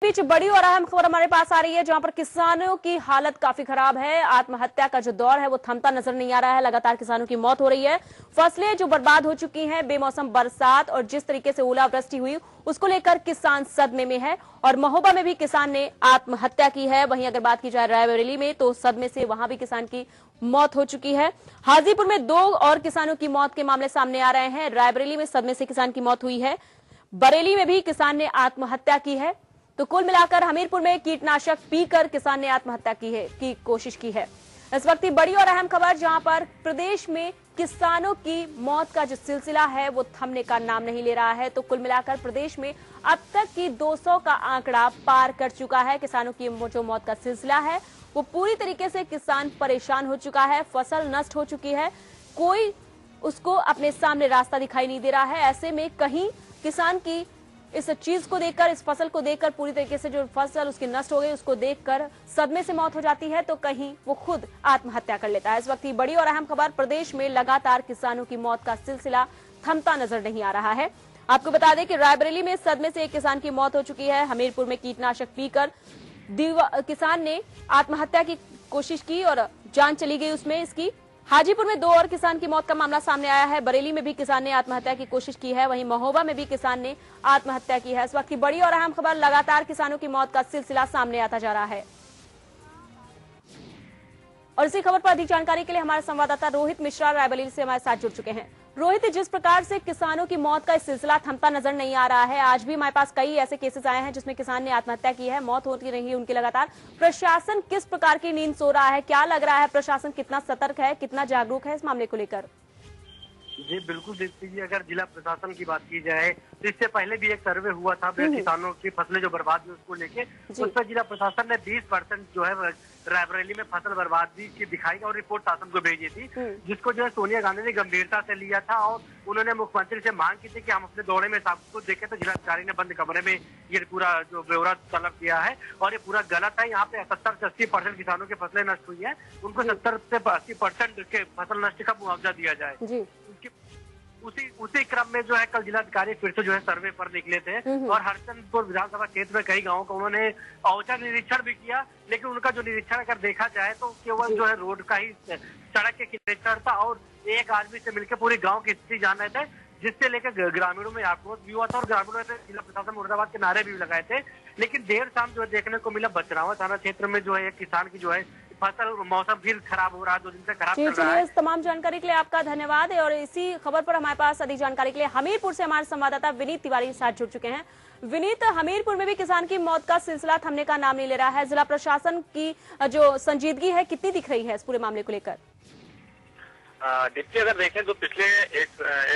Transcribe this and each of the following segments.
बीच बड़ी और अहम खबर हमारे पास आ रही है, जहां पर किसानों की हालत काफी खराब है। आत्महत्या का जो दौर है वो थमता नजर नहीं आ रहा है। लगातार किसानों की मौत हो रही है। फसलें जो बर्बाद हो चुकी हैं, बेमौसम बरसात और जिस तरीके से ओलावृष्टि हुई उसको लेकर किसान सदमे में है। और महोबा में भी किसान ने आत्महत्या की है। वहीं अगर बात की जाए रायबरेली में, तो सदमे से वहां भी किसान की मौत हो चुकी है। हाजीपुर में 2 और किसानों की मौत के मामले सामने आ रहे हैं। रायबरेली में सदमे से किसान की मौत हुई है। बरेली में भी किसान ने आत्महत्या की है। तो कुल मिलाकर हमीरपुर में कीटनाशक पीकर किसान ने आत्महत्या की कोशिश की है। इस वक्त की बड़ी और अहम खबर, जहां पर प्रदेश में किसानों की मौत का जो सिलसिला है वो थमने का नाम नहीं ले रहा है। तो कुल मिलाकर प्रदेश में अब तक की 200 का आंकड़ा पार कर चुका है। किसानों की जो मौत का सिलसिला है वो पूरी तरीके से किसान परेशान हो चुका है। फसल नष्ट हो चुकी है, कोई उसको अपने सामने रास्ता दिखाई नहीं दे रहा है। ऐसे में कहीं किसान की इस चीज को देखकर, इस फसल को देखकर, पूरी तरीके से जो फसल उसकी नष्ट हो गई उसको देखकर सदमे से मौत हो जाती है, तो कहीं वो खुद आत्महत्या कर लेता है। इस वक्त की बड़ी और अहम खबर, प्रदेश में लगातार किसानों की मौत का सिलसिला थमता नजर नहीं आ रहा है। आपको बता दें कि रायबरेली में सदमे से एक किसान की मौत हो चुकी है। हमीरपुर में कीटनाशक पीकर किसान ने आत्महत्या की कोशिश की और जान चली गई उसमें इसकी। हाजीपुर में 2 और किसान की मौत का मामला सामने आया है। बरेली में भी किसान ने आत्महत्या की कोशिश की है। वहीं महोबा में भी किसान ने आत्महत्या की है। इस वक्त की बड़ी और अहम खबर, लगातार किसानों की मौत का सिलसिला सामने आता जा रहा है। और इसी खबर पर अधिक जानकारी के लिए हमारे संवाददाता रोहित मिश्रा रायबरेली से हमारे साथ जुड़ चुके हैं। रोहित, जिस प्रकार से किसानों की मौत का सिलसिला थमता नजर नहीं आ रहा है, आज भी हमारे पास कई ऐसे केसेस आए हैं जिसमें किसान ने आत्महत्या की है, मौत होती रही है उनकी लगातार। प्रशासन किस प्रकार की नींद सो रहा है, क्या लग रहा है, प्रशासन कितना सतर्क है, कितना जागरूक है इस मामले को लेकर? जी बिल्कुल, दीप्ति जी, अगर जिला प्रशासन की बात की जाए तो इससे पहले भी एक सर्वे हुआ था किसानों की फसलें जो बर्बाद हुई उसको लेके। उस पर जिला प्रशासन ने 20% जो है रायबरेली में फसल बर्बादी की दिखाई और रिपोर्ट शासन को भेजी थी, जिसको जो है सोनिया गांधी ने गंभीरता से लिया था। और उन्होंने मुख्यमंत्री से मांग की थी कि हम अपने दौरे में सबको देखे। तो जिलाधिकारी ने बंद कमरे में ये पूरा जो ब्यौरा तलब किया है और ये पूरा गलत है। यहाँ पे 70 से 80% किसानों की फसलें नष्ट हुई है, उनको 70 से 80% के फसल नष्ट का मुआवजा दिया जाए। उसी क्रम में जो है कल जिलाधिकारी फिर से जो है सर्वे पर निकले थे और हरचंदपुर विधानसभा क्षेत्र में कई गांवों का उन्होंने औचक निरीक्षण भी किया। लेकिन उनका जो निरीक्षण अगर देखा जाए तो केवल जो है रोड का ही, सड़क के निरीक्षण था और एक आदमी से मिलकर पूरी गाँव की स्थिति जान रहे थे, जिससे लेकर ग्रामीणों में आक्रोश भी हुआ था और ग्रामीणों ने जिला प्रशासन मुरादाबाद के नारे भी लगाए थे। लेकिन देर शाम जो है देखने को मिला बचरावा थाना क्षेत्र में जो है एक किसान की जो है फसल, मौसम फिर खराब हो रहा है, 2 दिन से खराब चल रहा है। इस तमाम जानकारी के लिए आपका धन्यवाद है। और इसी खबर पर हमारे पास अधिक जानकारी के लिए हमीरपुर से हमारे संवाददाता विनीत तिवारी साथ जुड़ चुके हैं। विनीत, हमीरपुर में भी किसान की मौत का सिलसिला थमने का नाम नहीं ले रहा है। जिला प्रशासन की जो संजीदगी है कितनी दिख रही है इस पूरे मामले को लेकर? दीप्ति, अगर देखें तो पिछले एक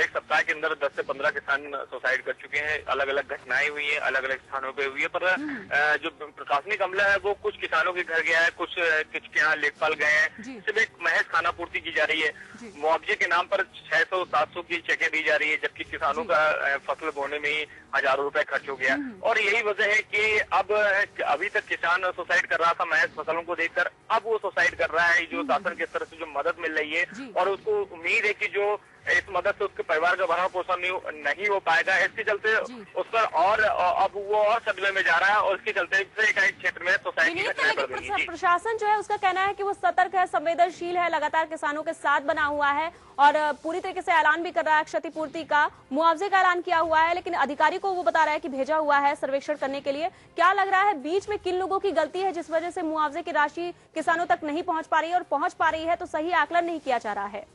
सप्ताह के अंदर 10 से 15 किसान सुसाइड कर चुके हैं। अलग अलग घटनाएं हुई है, अलग अलग स्थानों पे हुई है। पर जो प्रशासनिक अमला है वो कुछ किसानों के घर गया है, कुछ के यहाँ लेखपाल गए हैं। सिर्फ एक महज खाना पूर्ति की जा रही है। मुआवजे के नाम पर 600-700 की चेकें दी जा रही है, जबकि किसानों का फसल बोने में ही हजारों रुपए खर्च हो गया। और यही वजह है कि अब अभी तक किसान सुसाइड कर रहा था महज फसलों को देखकर, अब वो सुसाइड कर रहा है। जो शासन की तरफ से जो मदद मिल रही है और उसको उम्मीद है कि जो इस मदद से उसके परिवार का भरण पोषण नहीं हो पाएगा, इसके चलते उस पर और अब वो और सदमे में जा रहा है और इसके चलते कई क्षेत्र में सोसाइटी की घटनाएं बढ़ रही है। प्रशासन जो है उसका कहना है कि वो सतर्क है, संवेदनशील है, लगातार किसानों के साथ बना हुआ है और पूरी तरीके से ऐलान भी कर रहा है, क्षतिपूर्ति का, मुआवजे का ऐलान किया हुआ है। लेकिन अधिकारी को वो बता रहा है कि भेजा हुआ है सर्वेक्षण करने के लिए। क्या लग रहा है बीच में किन लोगों की गलती है जिस वजह से मुआवजे की राशि किसानों तक नहीं पहुंच पा रही है, और पहुंच पा रही है तो सही आकलन नहीं किया जा रहा है?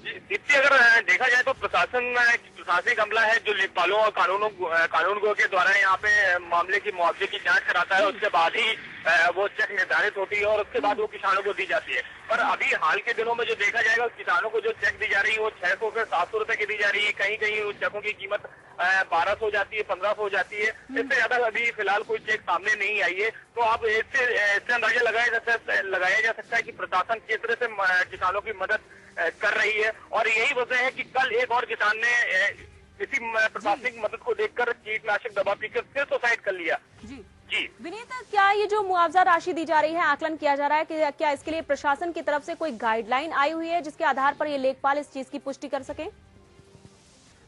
दीप्ति, अगर देखा जाए तो प्रशासनिक अमला है जो लेखपालों और कानूनगों के द्वारा यहाँ पे मामले की मुआवजे की जांच कराता है। उसके बाद ही वो चेक निर्धारित होती है और उसके बाद वो किसानों को दी जाती है। पर अभी हाल के दिनों में जो देखा जाएगा, किसानों को जो चेक दी जा रही है वो 600 से 700 रुपए की दी जा रही है। कहीं कहीं उस चेकों की कीमत 1200 हो जाती है, 1500 हो जाती है। इससे ज्यादा अभी फिलहाल कोई चेक सामने नहीं आई है। तो अब इससे अंदाजा लगाया जा सकता है कि प्रशासन किस तरह से किसानों की मदद कर रही है। और यही वजह है कि कल एक और किसान ने इसी प्रशासनिक मदद को देखकर कीटनाशक दवा पीकर फिर सुसाइड कर लिया। जी विनीत, क्या ये जो मुआवजा राशि दी जा रही है, आकलन किया जा रहा है कि क्या इसके लिए प्रशासन की तरफ से कोई गाइडलाइन आई हुई है जिसके आधार पर ये लेखपाल इस चीज की पुष्टि कर सके?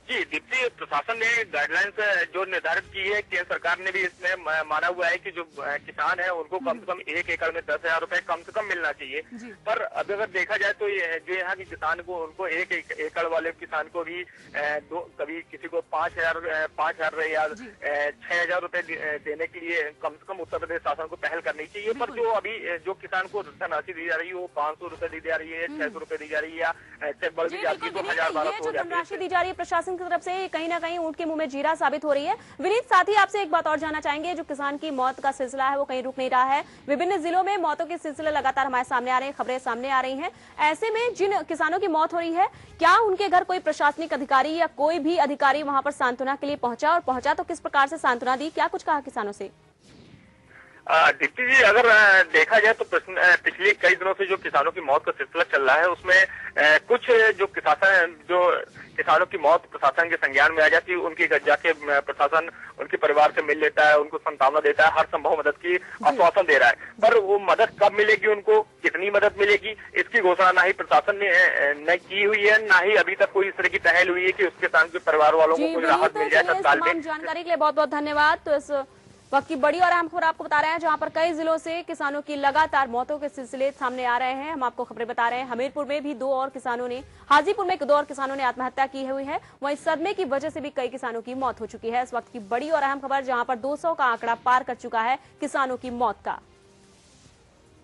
जी, दीप्ति, प्रशासन ने गाइडलाइंस जो निर्धारित की है, केंद्र सरकार ने भी इसमें माना हुआ है कि जो किसान है उनको कम से कम 1 एकड़ में 10,000 रुपए कम से कम मिलना चाहिए। पर अभी अगर देखा जाए तो जो यहाँ की किसान को, उनको 1 एकड़ वाले किसान को भी कभी किसी को 5,000 या 6,000 रुपए देने के लिए कम से कम उत्तर प्रदेश शासन को पहल करनी चाहिए। पर जो अभी जो किसान को धनराशि दी जा रही है वो 500 रुपए दी जा रही है, 600 रुपए दी जा रही है, या चेक बढ़ दी जाती है तो 1,000-1,200 हो जाती है। दी जा रही है प्रशासन की तरफ से, कहीं ना कहीं ऊंट के मुंह में जीरा साबित हो रही है। विनीत, साथ ही आपसे एक बात और जानना चाहेंगे, जो किसान की मौत का सिलसिला है वो कहीं रुक नहीं रहा है। विभिन्न जिलों में मौतों के सिलसिले लगातार हमारे सामने आ रहे हैं, खबरें सामने आ रही हैं। ऐसे में जिन किसानों की मौत हो रही है, क्या उनके घर कोई प्रशासनिक अधिकारी या कोई भी अधिकारी वहां पर सांत्वना के लिए पहुंचा, और पहुंचा तो किस प्रकार से सांत्वना दी, क्या कुछ कहा किसानों से? दीप्ति जी, अगर देखा जाए तो पिछले कई दिनों से जो किसानों की मौत का सिलसिला चल रहा है उसमें कुछ जो किसानों की मौत प्रशासन के संज्ञान में आ जाती है, उनके घर जाके प्रशासन उनके परिवार से मिल लेता है, उनको सांत्वना देता है, हर संभव मदद की आश्वासन दे रहा है। पर वो मदद कब मिलेगी, उनको कितनी मदद मिलेगी, इसकी घोषणा ना ही प्रशासन ने न की हुई है, ना ही अभी तक कोई इस तरह की पहल हुई है कि उस किसान के परिवार वालों को कोई राहत मिल जाए तत्काल में। जानकारी के लिए बहुत बहुत धन्यवाद। तो इस वक्त की बड़ी और अहम खबर आपको बता रहे हैं, जहां पर कई जिलों से किसानों की लगातार मौतों के सिलसिले सामने आ रहे हैं। हम आपको खबरें बता रहे हैं, हमीरपुर में भी 2 और किसानों ने, हाजीपुर में 2 और किसानों ने आत्महत्या की हुई है। वहीं सदमे की वजह से भी कई किसानों की मौत हो चुकी है। इस वक्त की बड़ी और अहम खबर, जहां पर 200 का आंकड़ा पार कर चुका है किसानों की मौत का।